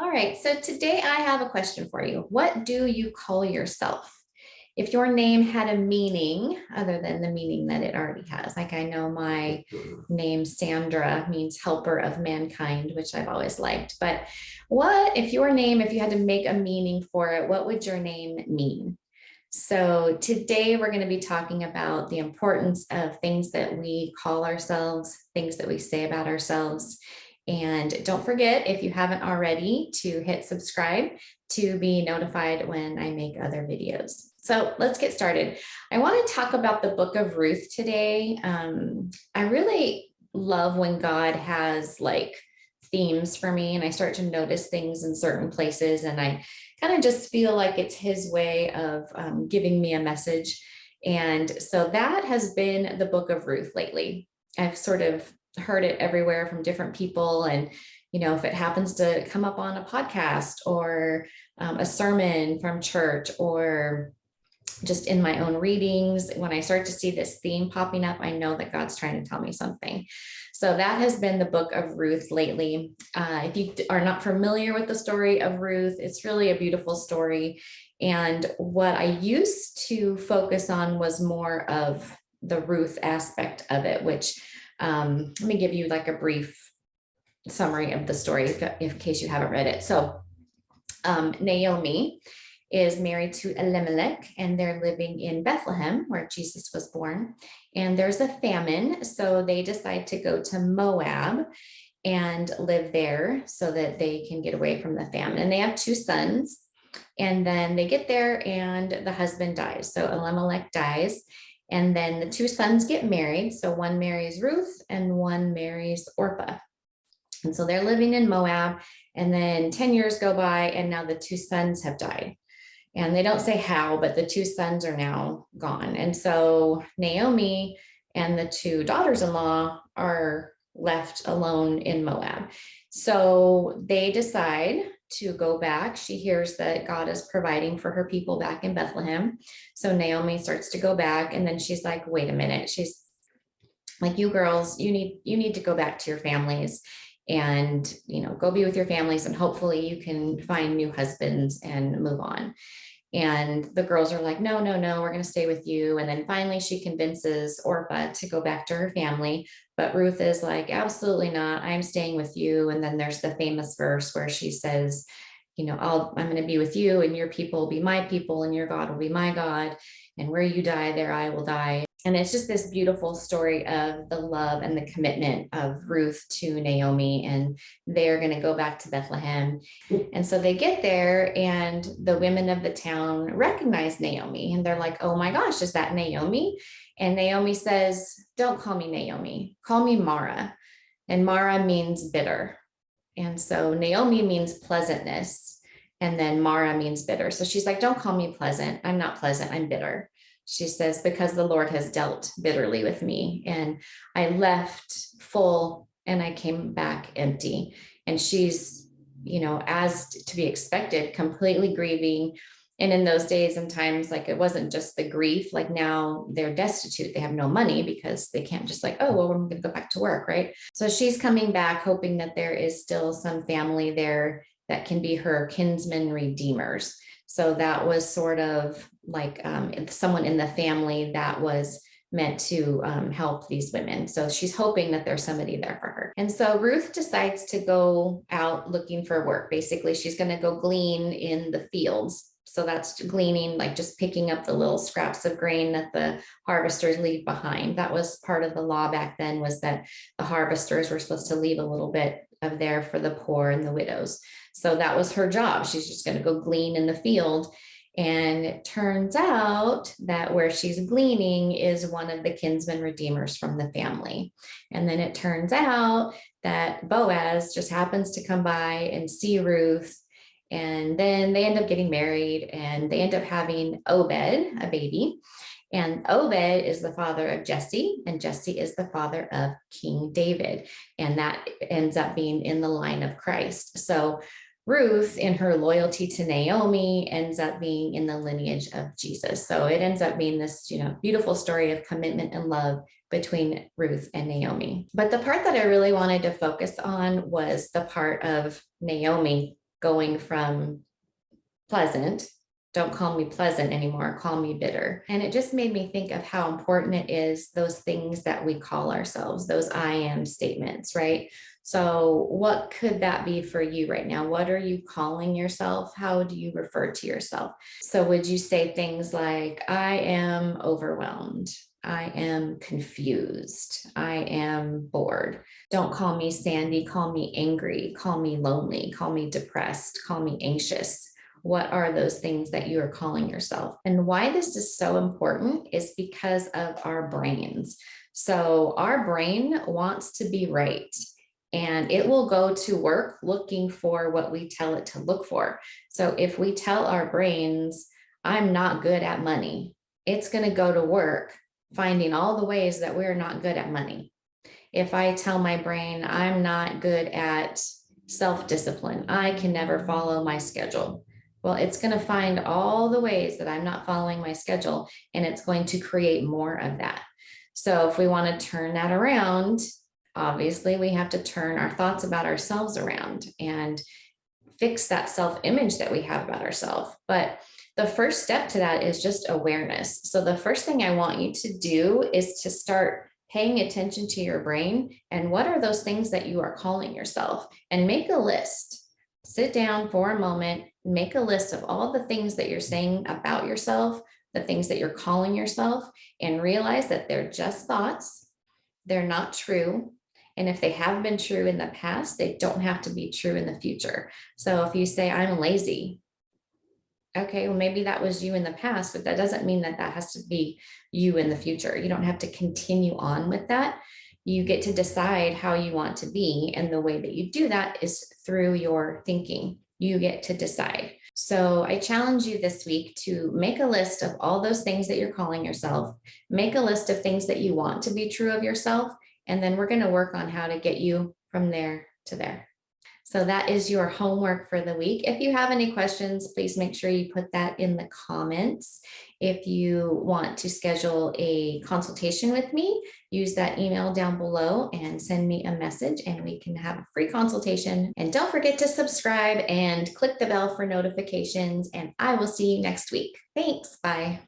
All right, so today I have a question for you. What do you call yourself? If your name had a meaning other than the meaning that it already has, like I know my name Sandra means helper of mankind, which I've always liked. But what if your name, if you had to make a meaning for it, what would your name mean? So today we're going to be talking about the importance of things that we call ourselves, things that we say about ourselves. And don't forget, if you haven't already, to hit subscribe to be notified when I make other videos. So let's get started. I want to talk about the Book of Ruth today. I really love when God has like themes for me and I start to notice things in certain places and I kind of just feel like it's his way of giving me a message. And so that has been the Book of Ruth lately. I've sort of heard it everywhere from different people. And, you know, if it happens to come up on a podcast or a sermon from church or just in my own readings, when I start to see this theme popping up, I know that God's trying to tell me something. So that has been the Book of Ruth lately. If you are not familiar with the story of Ruth, it's really a beautiful story. And what I used to focus on was more of the Ruth aspect of it, which let me give you like a brief summary of the story if in case you haven't read it. So Naomi is married to Elimelech, and they're living in Bethlehem, where Jesus was born. And there's a famine, so they decide to go to Moab and live there so that they can get away from the famine. And they have two sons. And then they get there, and the husband dies. So Elimelech dies. And then the two sons get married. So one marries Ruth, and one marries Orpah. And so they're living in Moab. And then 10 years go by, and now the two sons have died. And they don't say how, but the two sons are now gone. And so Naomi and the two daughters-in-law are left alone in Moab. So they decide to go back. She hears that God is providing for her people back in Bethlehem. So Naomi starts to go back, and then she's like, wait a minute. She's like, you girls, you need to go back to your families and, you know, go be with your families, and hopefully you can find new husbands and move on. And the girls are like, no, no, no, we're going to stay with you. And then finally she convinces Orpah to go back to her family. But Ruth is like, absolutely not. I'm staying with you. And then there's the famous verse where she says, you know, I'm going to be with you, and your people will be my people, and your God will be my God. And where you die, there I will die. And it's just this beautiful story of the love and the commitment of Ruth to Naomi. And they're going to go back to Bethlehem. And so they get there, and the women of the town recognize Naomi. And they're like, oh my gosh, is that Naomi? And Naomi says, don't call me Naomi, call me Mara. And Mara means bitter. And so Naomi means pleasantness. And then Mara means bitter. So she's like, don't call me pleasant. I'm not pleasant. I'm bitter. She says, because the Lord has dealt bitterly with me, and I left full and I came back empty. And she's, you know, as to be expected, completely grieving. And in those days and times, like it wasn't just the grief, like now they're destitute. They have no money because they can't just like, oh, well, we're going to go back to work, right? So she's coming back hoping that there is still some family there that can be her kinsman redeemers. So that was sort of like someone in the family that was meant to help these women. So she's hoping that there's somebody there for her. And so Ruth decides to go out looking for work. Basically, she's going to go glean in the fields. So that's gleaning, like just picking up the little scraps of grain that the harvesters leave behind. That was part of the law back then, was that the harvesters were supposed to leave a little bit of there for the poor and the widows. So that was her job. She's just going to go glean in the field. And it turns out that where she's gleaning is one of the kinsman redeemers from the family. And then it turns out that Boaz just happens to come by and see Ruth. And then they end up getting married, and they end up having Obed, a baby. And Obed is the father of Jesse, and Jesse is the father of King David. And that ends up being in the line of Christ. So Ruth, in her loyalty to Naomi, ends up being in the lineage of Jesus. So it ends up being this, you know, beautiful story of commitment and love between Ruth and Naomi. But the part that I really wanted to focus on was the part of Naomi going from pleasant. Don't call me pleasant anymore. Call me bitter. And it just made me think of how important it is, those things that we call ourselves, those I am statements, right? So, what could that be for you right now? What are you calling yourself? How do you refer to yourself? So, would you say things like, I am overwhelmed? I am confused. I am bored. Don't call me Sandy. Call me angry. Call me lonely. Call me depressed. Call me anxious. What are those things that you are calling yourself? And why this is so important is because of our brains. So, our brain wants to be right, and it will go to work looking for what we tell it to look for. So, if we tell our brains, I'm not good at money, it's going to go to work finding all the ways that we're not good at money. If I tell my brain, I'm not good at self discipline, I can never follow my schedule, well, it's going to find all the ways that I'm not following my schedule, and it's going to create more of that. So, if we want to turn that around, obviously, we have to turn our thoughts about ourselves around and fix that self image that we have about ourselves. But the first step to that is just awareness. So, the first thing I want you to do is to start paying attention to your brain and what are those things that you are calling yourself, and make a list. Sit down for a moment, make a list of all the things that you're saying about yourself, the things that you're calling yourself, and realize that they're just thoughts. They're not true. And if they have been true in the past, they don't have to be true in the future. So if you say, I'm lazy, okay, well, maybe that was you in the past, but that doesn't mean that that has to be you in the future. You don't have to continue on with that. You get to decide how you want to be. And the way that you do that is through your thinking. You get to decide. So I challenge you this week to make a list of all those things that you're calling yourself, make a list of things that you want to be true of yourself. And then we're going to work on how to get you from there to there. So that is your homework for the week. If you have any questions, please make sure you put that in the comments. If you want to schedule a consultation with me, use that email down below and send me a message and we can have a free consultation. And don't forget to subscribe and click the bell for notifications. And I will see you next week. Thanks. Bye.